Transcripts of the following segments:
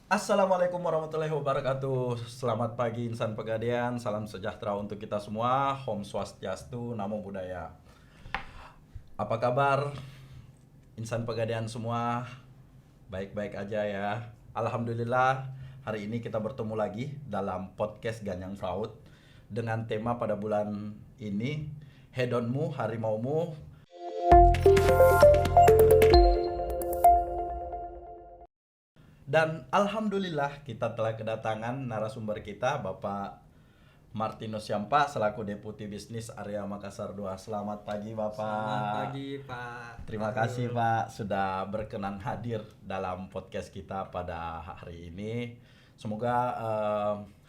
Assalamualaikum warahmatullahi wabarakatuh. Selamat pagi insan Pegadaian. Salam sejahtera untuk kita semua. Om Swastiastu, Namo Buddhaya. Apa kabar insan Pegadaian semua? Baik-baik aja ya. Alhamdulillah, hari ini kita bertemu lagi dalam podcast Ganyang Fraud dengan tema pada bulan ini, hedonmu, harimaumu. Dan alhamdulillah kita telah kedatangan narasumber kita Bapak Martinus Siampa selaku Deputi Bisnis Area Makassar 2. Selamat pagi Selamat Bapak. pagi Pak Terima kasih Fahrul. Pak sudah berkenan hadir dalam podcast kita pada hari ini. Semoga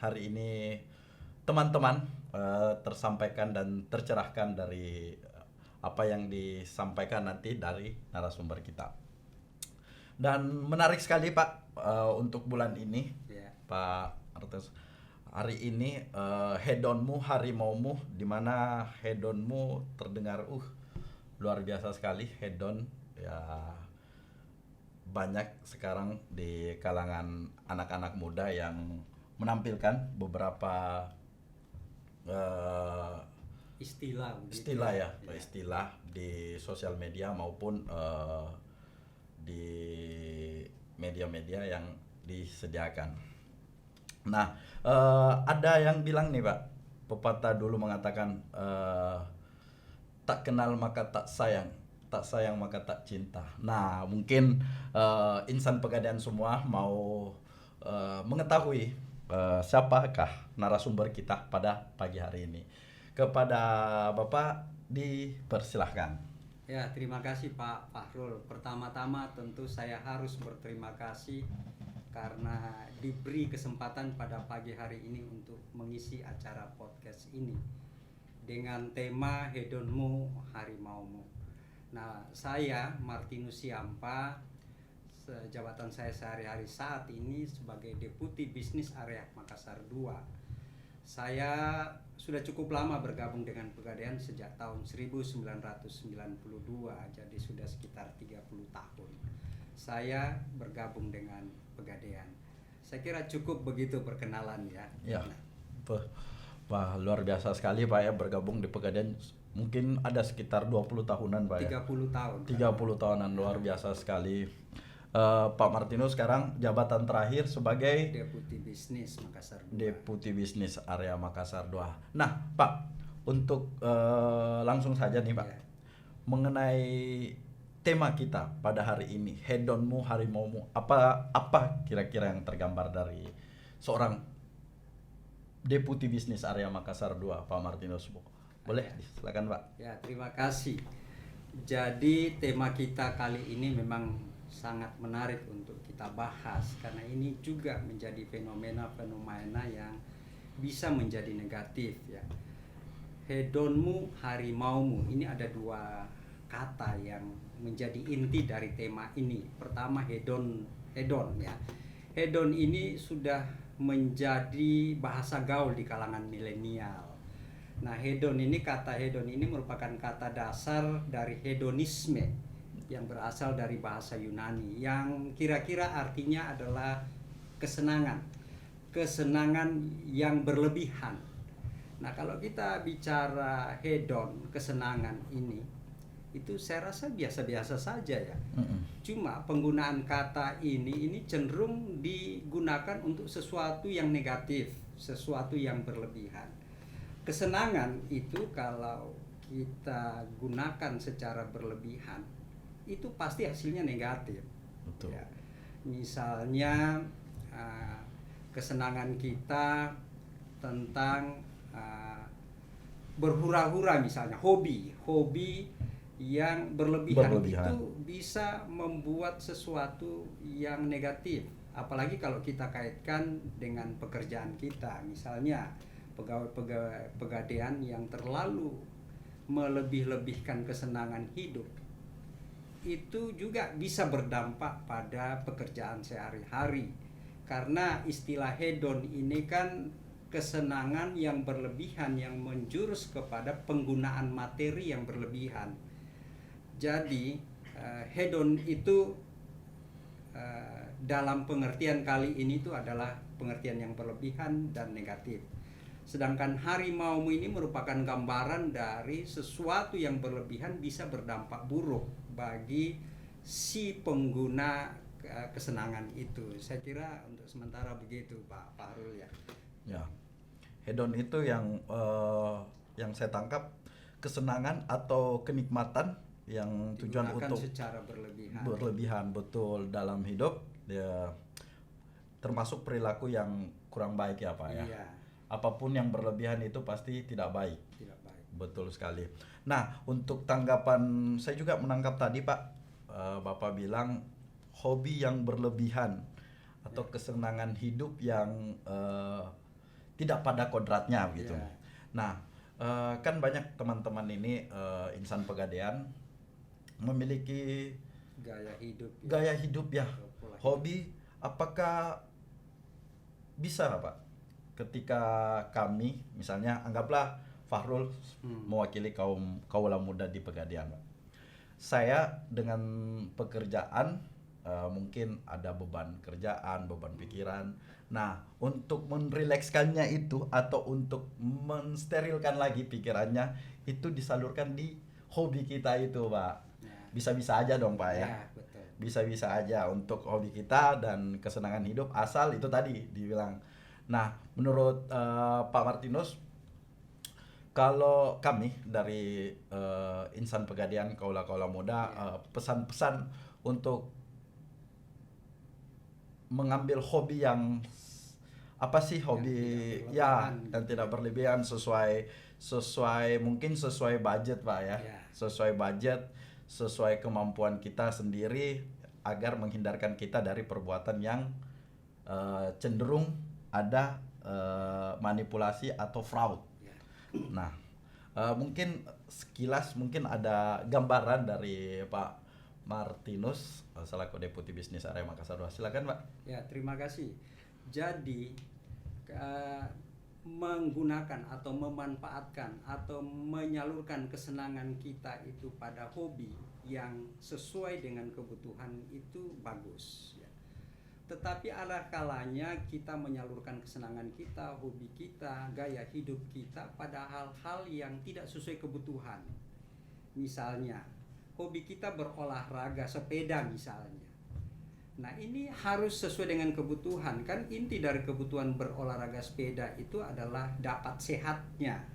hari ini teman-teman tersampaikan dan tercerahkan dari apa yang disampaikan nanti dari narasumber kita. Dan menarik sekali Pak untuk bulan ini Ya, Pak Artes. Hari ini hedonmu, harimaumu, di mana hedonmu terdengar luar biasa sekali hedon ya, banyak sekarang di kalangan anak-anak muda yang menampilkan beberapa eh, istilah begitu istilah ya, ya. istilah di sosial media maupun di media-media yang disediakan. Nah, ada yang bilang nih Pak, pepatah dulu mengatakan tak kenal maka tak sayang maka tak cinta. Nah, mungkin insan Pegadaian semua mau mengetahui siapakah narasumber kita pada pagi hari ini. Kepada Bapak dipersilahkan. Ya, terima kasih Pak Fahrul. Pertama-tama tentu saya harus berterima kasih karena diberi kesempatan pada pagi hari ini untuk mengisi acara podcast ini dengan tema hedonmu, harimaumu. Nah, saya Martinus Siampa, jabatan saya sehari-hari saat ini sebagai Deputi Bisnis Area Makassar 2. Saya sudah cukup lama bergabung dengan Pegadaian sejak tahun 1992, jadi sudah sekitar 30 tahun saya bergabung dengan Pegadaian. Saya kira cukup begitu perkenalan ya. Ya. Nah, Wah, luar biasa sekali Pak ya bergabung di Pegadaian. Mungkin ada sekitar 20 tahunan Pak ya. 30 tahun. 30 tahunan, luar biasa sekali. Pak Martinus sekarang jabatan terakhir sebagai Deputi Bisnis Makassar 2. Deputi Bisnis Area Makassar 2. Nah, Pak, untuk langsung saja nih Pak, Ya. mengenai tema kita pada hari ini, hedonmu, harimaumu, apa kira-kira yang tergambar dari seorang Deputi Bisnis Area Makassar 2, Pak Martinus? Boleh, Ya. silakan Pak. Ya, terima kasih. Jadi tema kita kali ini memang sangat menarik untuk kita bahas karena ini juga menjadi fenomena-fenomena yang bisa menjadi negatif ya. Hedonmu, harimaumu, ini ada dua kata yang menjadi inti dari tema ini. Pertama hedon ya. Hedon ini sudah menjadi bahasa gaul di kalangan milenial. Nah, kata hedon ini merupakan kata dasar dari hedonisme yang berasal dari bahasa Yunani yang kira-kira artinya adalah kesenangan. Kesenangan yang berlebihan. Nah, kalau kita bicara hedon, kesenangan ini, itu saya rasa biasa-biasa saja ya. Cuma penggunaan kata ini cenderung digunakan untuk sesuatu yang negatif, sesuatu yang berlebihan. Kesenangan itu kalau kita gunakan secara berlebihan, itu pasti hasilnya negatif. Betul. Ya. Misalnya kesenangan kita tentang berhura-hura, misalnya hobi yang berlebihan itu bisa membuat sesuatu yang negatif, apalagi kalau kita kaitkan dengan pekerjaan kita. Misalnya pegawai Pegadaian yang terlalu melebih-lebihkan kesenangan hidup itu juga bisa berdampak pada pekerjaan sehari-hari, karena istilah hedon ini kan kesenangan yang berlebihan yang menjurus kepada penggunaan materi yang berlebihan. Jadi hedon itu dalam pengertian kali ini itu adalah pengertian yang berlebihan dan negatif. Sedangkan harimaumu ini merupakan gambaran dari sesuatu yang berlebihan bisa berdampak buruk bagi si pengguna kesenangan itu. Saya kira untuk sementara begitu Pak Fahrul ya. Ya, hedon itu yang saya tangkap kesenangan atau kenikmatan yang tujuan Digunakan untuk secara berlebihan. berlebihan, betul, dalam hidup ya, termasuk perilaku yang kurang baik ya Pak ya. Iya, Apapun yang berlebihan itu pasti tidak baik. tidak baik. Betul sekali. Nah, untuk tanggapan saya juga menangkap tadi Pak, Bapak bilang hobi yang berlebihan atau kesenangan hidup yang tidak pada kodratnya gitu. Ya. Nah, kan banyak teman-teman ini insan pegadaian memiliki Gaya hidup. Ya. gaya hidup ya, Pola hidup. hobi. Apakah bisa Pak ketika kami misalnya anggaplah Fahrul mewakili kaula muda di Pegadaian Pak. Saya dengan pekerjaan mungkin ada beban kerjaan, beban pikiran. Nah, untuk menrilekskannya itu atau untuk mensterilkan lagi pikirannya itu disalurkan di hobi kita itu, Pak. Ya. Bisa-bisa aja dong, Pak ya. Ya, betul. Bisa-bisa aja untuk hobi kita dan kesenangan hidup asal itu tadi dibilang. Nah, menurut Pak Martinus, kalau kami dari insan Pegadaian kaula-kaula muda, pesan-pesan untuk mengambil hobi yang apa sih, hobi tidak yang tidak berlebihan, sesuai mungkin sesuai budget Pak ya. Ya. Sesuai budget, sesuai kemampuan kita sendiri agar menghindarkan kita dari perbuatan yang cenderung ada manipulasi atau fraud. Ya. Nah, mungkin sekilas mungkin ada gambaran dari Pak Martinus selaku Deputi Bisnis Area Makassar 2. Silakan, Pak. Ya, terima kasih. Jadi menggunakan atau memanfaatkan atau menyalurkan kesenangan kita itu pada hobi yang sesuai dengan kebutuhan itu bagus ya. Tetapi ada kalanya kita menyalurkan kesenangan kita, hobi kita, gaya hidup kita pada hal-hal yang tidak sesuai kebutuhan. Misalnya, hobi kita berolahraga sepeda misalnya. Nah, ini harus sesuai dengan kebutuhan. Kan inti dari kebutuhan berolahraga sepeda itu adalah dapat sehatnya,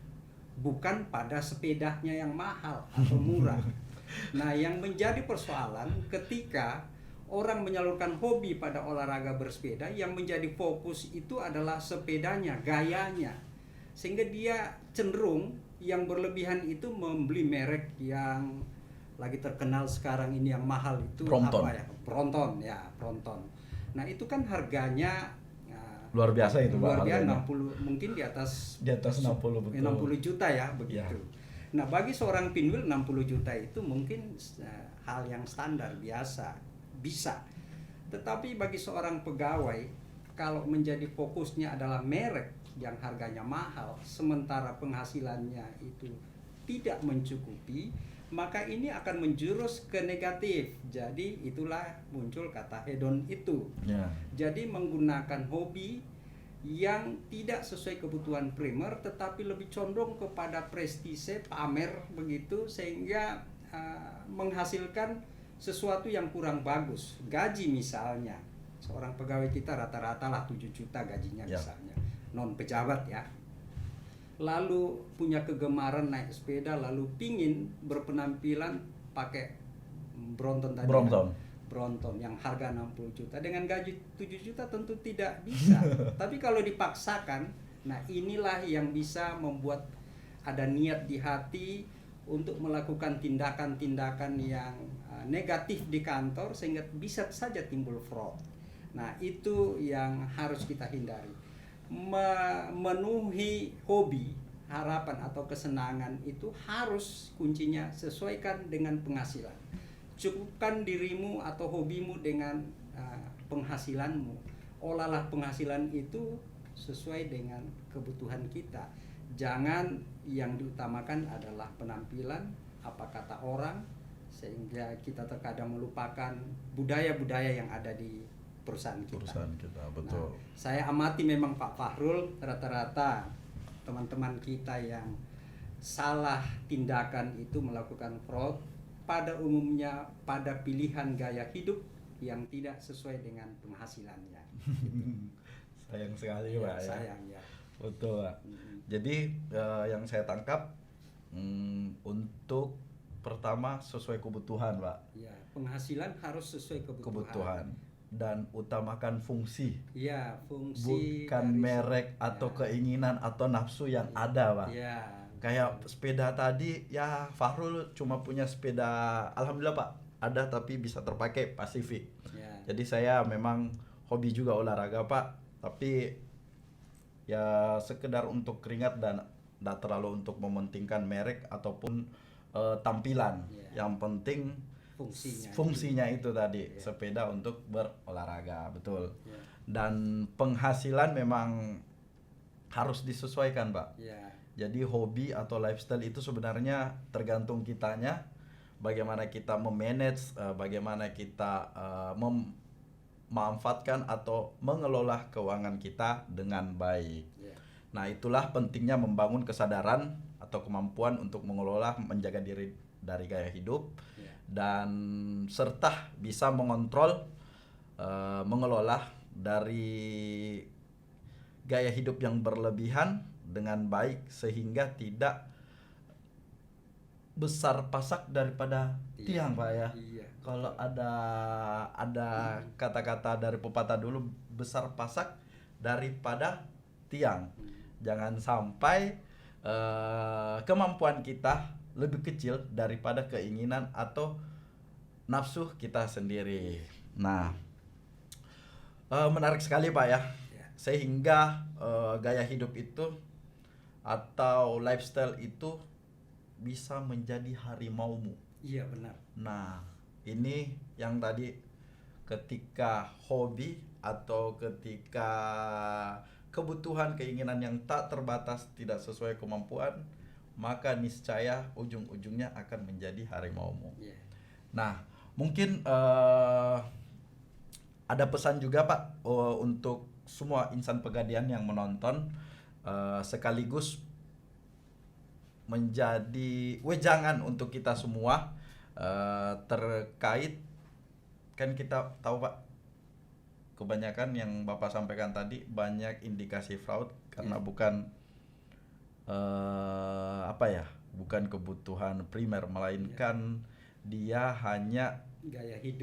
bukan pada sepedanya yang mahal atau murah. Nah, yang menjadi persoalan ketika orang menyalurkan hobi pada olahraga bersepeda, yang menjadi fokus itu adalah sepedanya, gayanya. Sehingga dia cenderung yang berlebihan itu membeli merek yang lagi terkenal sekarang ini yang mahal itu Brompton. apa ya? Brompton. Nah, itu kan harganya Luar biasa itu, luar Pak. biasa, harganya. 60 mungkin di atas 60 betul. 60 juta ya begitu. Nah, bagi seorang pinwheel 60 juta itu mungkin hal yang standar biasa, bisa. Tetapi bagi seorang pegawai, kalau menjadi fokusnya adalah merek yang harganya mahal sementara penghasilannya itu tidak mencukupi, maka ini akan menjurus ke negatif. Jadi itulah muncul kata hedon itu. Ya. Jadi menggunakan hobi yang tidak sesuai kebutuhan primer tetapi lebih condong kepada prestise, pamer begitu, sehingga menghasilkan sesuatu yang kurang bagus. Gaji misalnya, seorang pegawai kita rata-rata lah 7 juta gajinya Ya. misalnya, non pejabat ya. Lalu punya kegemaran naik sepeda, lalu pingin berpenampilan pakai Brompton tadi. Brompton. Brompton yang harga 60 juta dengan gaji 7 juta tentu tidak bisa. Tapi kalau dipaksakan, nah inilah yang bisa membuat ada niat di hati untuk melakukan tindakan-tindakan yang negatif di kantor sehingga bisa saja timbul fraud. Nah, itu yang harus kita hindari. Memenuhi hobi, harapan atau kesenangan itu harus kuncinya sesuaikan dengan penghasilan. Cukupkan dirimu atau hobimu dengan penghasilanmu. Olahlah penghasilan itu sesuai dengan kebutuhan kita. Jangan yang diutamakan adalah penampilan, apa kata orang, sehingga kita terkadang melupakan budaya-budaya yang ada di perusahaan kita. Perusahaan kita, betul. Nah, saya amati memang Pak Fahrul, rata-rata teman-teman kita yang salah tindakan itu melakukan fraud pada umumnya pada pilihan gaya hidup yang tidak sesuai dengan penghasilannya. Sayang sekali Pak ya. Sayang ya. Betul Pak. Jadi yang saya tangkap untuk pertama sesuai kebutuhan Pak. Ya, penghasilan harus sesuai kebutuhan. Dan utamakan fungsi. Ya, fungsi. Bukan merek atau keinginan atau nafsu yang ada Pak. Ya. Kayak sepeda tadi ya, Fahrul cuma punya sepeda, alhamdulillah Pak, ada tapi bisa terpakai Pacific. Ya. Jadi saya memang hobi juga olahraga Pak, tapi ya sekedar untuk keringat dan tidak terlalu untuk mementingkan merek ataupun tampilan. Yang penting fungsinya itu tadi, sepeda untuk berolahraga, betul. Dan penghasilan memang harus disesuaikan Pak. Jadi hobi atau lifestyle itu sebenarnya tergantung kitanya, bagaimana kita memanage, bagaimana kita memanfaatkan atau mengelola keuangan kita dengan baik. Nah, itulah pentingnya membangun kesadaran atau kemampuan untuk mengelola, menjaga diri dari gaya hidup, dan serta bisa mengontrol, mengelola dari gaya hidup yang berlebihan dengan baik sehingga tidak besar pasak daripada tiang Pak ya. Kalau ada kata-kata dari pepatah dulu, besar pasak daripada tiang. Jangan sampai kemampuan kita lebih kecil daripada keinginan atau nafsu kita sendiri. Nah, menarik sekali Pak ya. Sehingga gaya hidup itu atau lifestyle itu bisa menjadi harimaumu. Iya benar. Nah, ini yang tadi ketika hobi atau ketika kebutuhan keinginan yang tak terbatas tidak sesuai kemampuan, maka niscaya ujung-ujungnya akan menjadi harimaumu. Nah, mungkin ada pesan juga Pak untuk semua insan Pegadaian yang menonton, sekaligus menjadi wejangan untuk kita semua terkait, kan kita tahu Pak, kebanyakan yang Bapak sampaikan tadi banyak indikasi fraud karena bukan bukan kebutuhan primer, melainkan dia hanya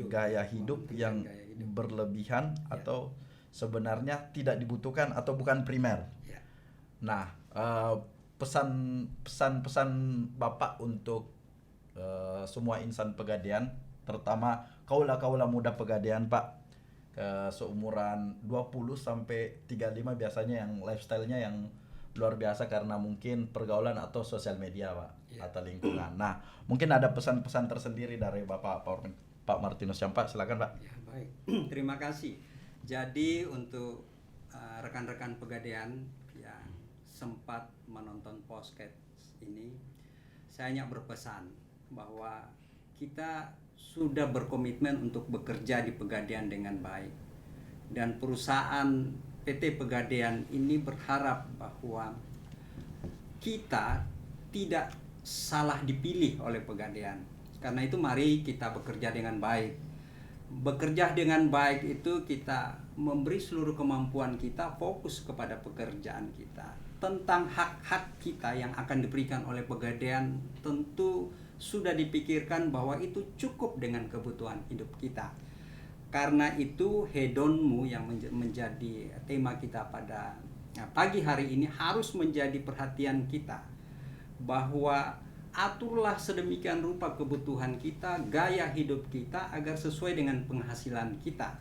gaya hidup yang berlebihan atau sebenarnya tidak dibutuhkan atau bukan primer. Nah, pesan-pesan Bapak untuk semua insan Pegadaian, terutama kaula-kaula muda Pegadaian Pak, seumuran 20 sampai 35 biasanya yang lifestyle-nya yang luar biasa karena mungkin pergaulan atau sosial media Pak, atau lingkungan. Nah, mungkin ada pesan-pesan tersendiri dari Bapak Pak Martinus Syampa, silakan Pak. Ya, baik. Terima kasih. Jadi untuk rekan-rekan Pegadaian yang sempat menonton podcast ini, saya hanya berpesan bahwa kita sudah berkomitmen untuk bekerja di Pegadaian dengan baik, dan perusahaan PT Pegadaian ini berharap bahwa kita tidak salah dipilih oleh Pegadaian. Karena itu mari kita bekerja dengan baik. Bekerja dengan baik itu kita memberi seluruh kemampuan kita fokus kepada pekerjaan kita. Tentang hak-hak kita yang akan diberikan oleh Pegadaian tentu sudah dipikirkan bahwa itu cukup dengan kebutuhan hidup kita. Karena itu hedonmu yang menjadi tema kita pada pagi hari ini harus menjadi perhatian kita, bahwa aturlah sedemikian rupa kebutuhan kita, gaya hidup kita agar sesuai dengan penghasilan kita.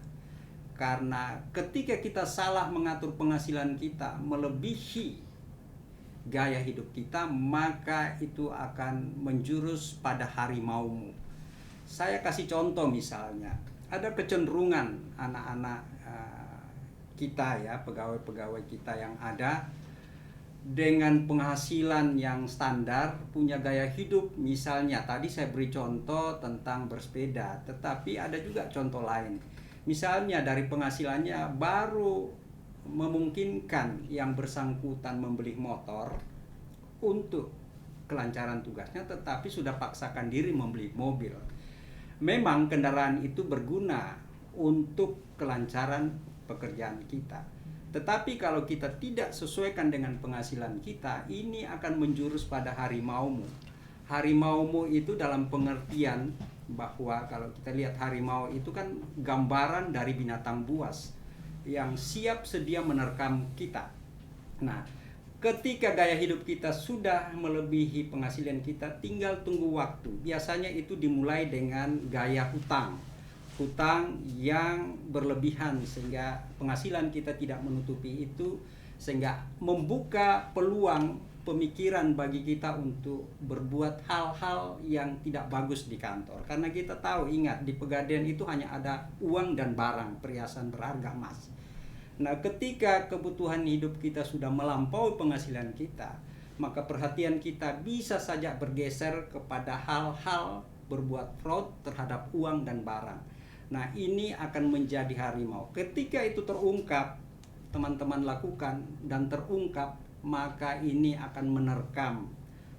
Karena ketika kita salah mengatur penghasilan kita melebihi gaya hidup kita, maka itu akan menjurus pada harimaumu. Saya kasih contoh, misalnya ada kecenderungan anak-anak kita ya, pegawai-pegawai kita yang ada dengan penghasilan yang standar, punya gaya hidup, misalnya tadi saya beri contoh tentang bersepeda, tetapi ada juga contoh lain. Misalnya dari penghasilannya baru memungkinkan yang bersangkutan membeli motor untuk kelancaran tugasnya, tetapi sudah paksakan diri membeli mobil. Memang kendaraan itu berguna untuk kelancaran pekerjaan kita. Tetapi kalau kita tidak sesuaikan dengan penghasilan kita, ini akan menjurus pada harimaumu. Harimaumu itu dalam pengertian bahwa kalau kita lihat harimau itu kan gambaran dari binatang buas yang siap sedia menerkam kita. Nah, ketika gaya hidup kita sudah melebihi penghasilan kita, tinggal tunggu waktu. Biasanya itu dimulai dengan gaya hutang yang berlebihan sehingga penghasilan kita tidak menutupi itu, sehingga membuka peluang pemikiran bagi kita untuk berbuat hal-hal yang tidak bagus di kantor. Karena kita tahu, ingat, di Pegadaian itu hanya ada uang dan barang, perhiasan berharga emas. Nah, ketika kebutuhan hidup kita sudah melampaui penghasilan kita, maka perhatian kita bisa saja bergeser kepada hal-hal berbuat fraud terhadap uang dan barang. Nah, ini akan menjadi harimau. Ketika itu terungkap, teman-teman lakukan dan terungkap, maka ini akan menerkam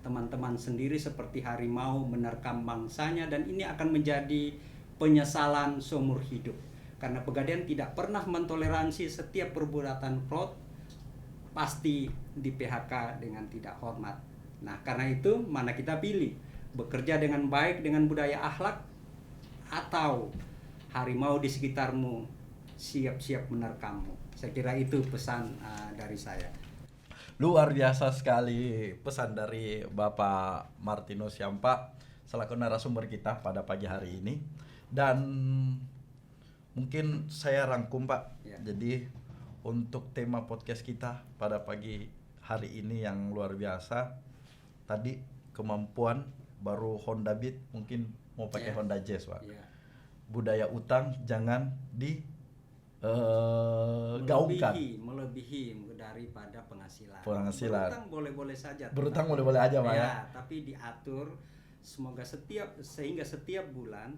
teman-teman sendiri seperti harimau menerkam mangsanya, dan ini akan menjadi penyesalan seumur hidup. Karena Pegadaian tidak pernah mentoleransi setiap perbuatan fraud, pasti di PHK dengan tidak hormat. Nah, karena itu mana kita pilih? Bekerja dengan baik dengan budaya akhlak, atau harimau di sekitarmu siap-siap menerkammu. Saya kira itu pesan dari saya. Luar biasa sekali pesan dari Bapak Martinus Siampa selaku narasumber kita pada pagi hari ini. Dan mungkin saya rangkum, Pak. Ya. Jadi untuk tema podcast kita pada pagi hari ini yang luar biasa, tadi kemampuan, baru Honda Beat, mungkin mau pakai Honda Jazz, Pak. Ya. Budaya utang jangan di gaungkan. Melebihi daripada penghasilan. Penghasilan. Berutang boleh-boleh saja. Berutang boleh-boleh aja, Pak, ya. Tapi diatur sehingga setiap bulan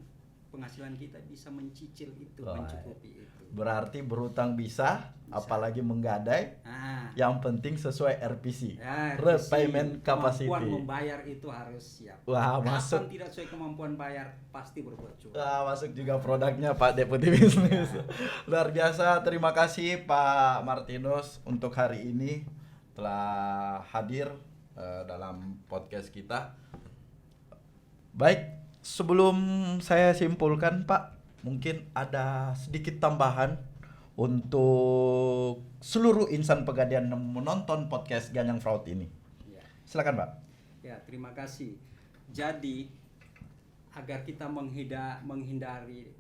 penghasilan kita bisa mencicil itu, mencukupi itu. Berarti berutang bisa. Apalagi menggadai. Yang penting sesuai RPC, repayment capacity. Kemampuan membayar itu harus siap. Wah, Kapan masuk. tidak sesuai kemampuan bayar, pasti berbuat curang. Wah, masuk juga produknya Pak Deputi Bisnis. Luar biasa. Terima kasih Pak Martinus untuk hari ini telah hadir dalam podcast kita. Baik, sebelum saya simpulkan, Pak, mungkin ada sedikit tambahan untuk seluruh insan Pegadaian yang menonton podcast Ganyang Fraud ini. Ya. Silakan, Pak. Ya, terima kasih. Jadi agar kita menghindari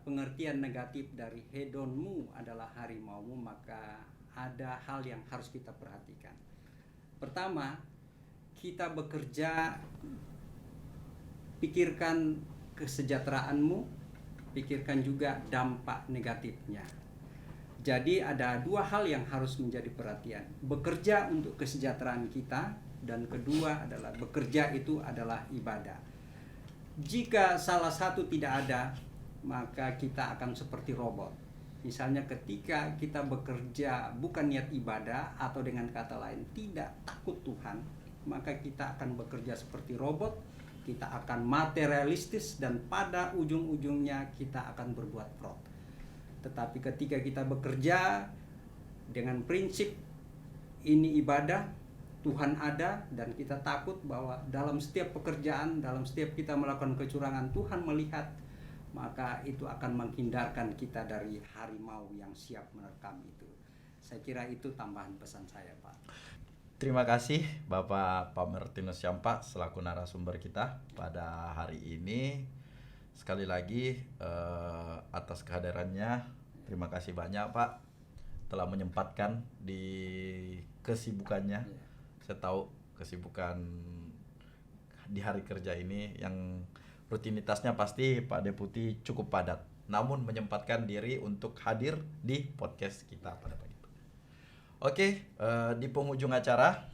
pengertian negatif dari hedonmu adalah harimaumu, maka ada hal yang harus kita perhatikan. Pertama, kita bekerja, pikirkan kesejahteraanmu, pikirkan juga dampak negatifnya. Jadi ada dua hal yang harus menjadi perhatian. Bekerja untuk kesejahteraan kita, dan kedua adalah bekerja itu adalah ibadah. Jika salah satu tidak ada, maka kita akan seperti robot. Misalnya ketika kita bekerja bukan niat ibadah, atau dengan kata lain tidak takut Tuhan, maka kita akan bekerja seperti robot, kita akan materialistis, dan pada ujung-ujungnya kita akan berbuat fraud. Tetapi ketika kita bekerja dengan prinsip ini ibadah, Tuhan ada, dan kita takut bahwa dalam setiap pekerjaan, dalam setiap kita melakukan kecurangan, Tuhan melihat, maka itu akan menghindarkan kita dari harimau yang siap menerkam itu. Saya kira itu tambahan pesan saya, Pak. Terima kasih Bapak Martinus Siampa selaku narasumber kita pada hari ini. Sekali lagi atas kehadirannya, terima kasih banyak Pak telah menyempatkan di kesibukannya. Saya tahu kesibukan di hari kerja ini yang rutinitasnya pasti Pak Deputi cukup padat, namun menyempatkan diri untuk hadir di podcast kita pada pagi itu. Oke, di penghujung acara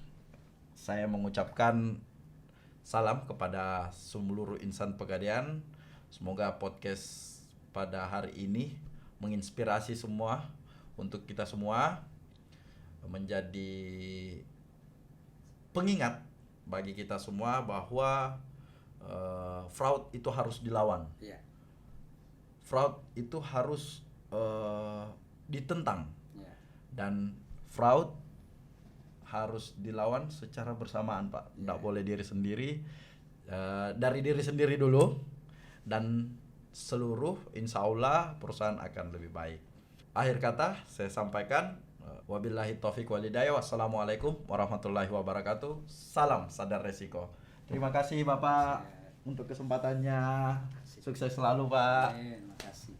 saya mengucapkan salam kepada seluruh insan Pegadaian. Semoga podcast pada hari ini menginspirasi semua untuk kita semua menjadi pengingat bagi kita semua bahwa fraud itu harus dilawan. Ya. Fraud itu harus ditentang. Ya. Dan fraud harus dilawan secara bersamaan, Pak. Tidak boleh diri sendiri. Dari diri sendiri dulu, dan seluruh insya Allah perusahaan akan lebih baik. Akhir kata saya sampaikan, wabillahi taufiq walhidayah. Wassalamualaikum warahmatullahi wabarakatuh. Salam sadar resiko. Terima kasih Bapak untuk kesempatannya. Sukses selalu, Pak. Terima kasih.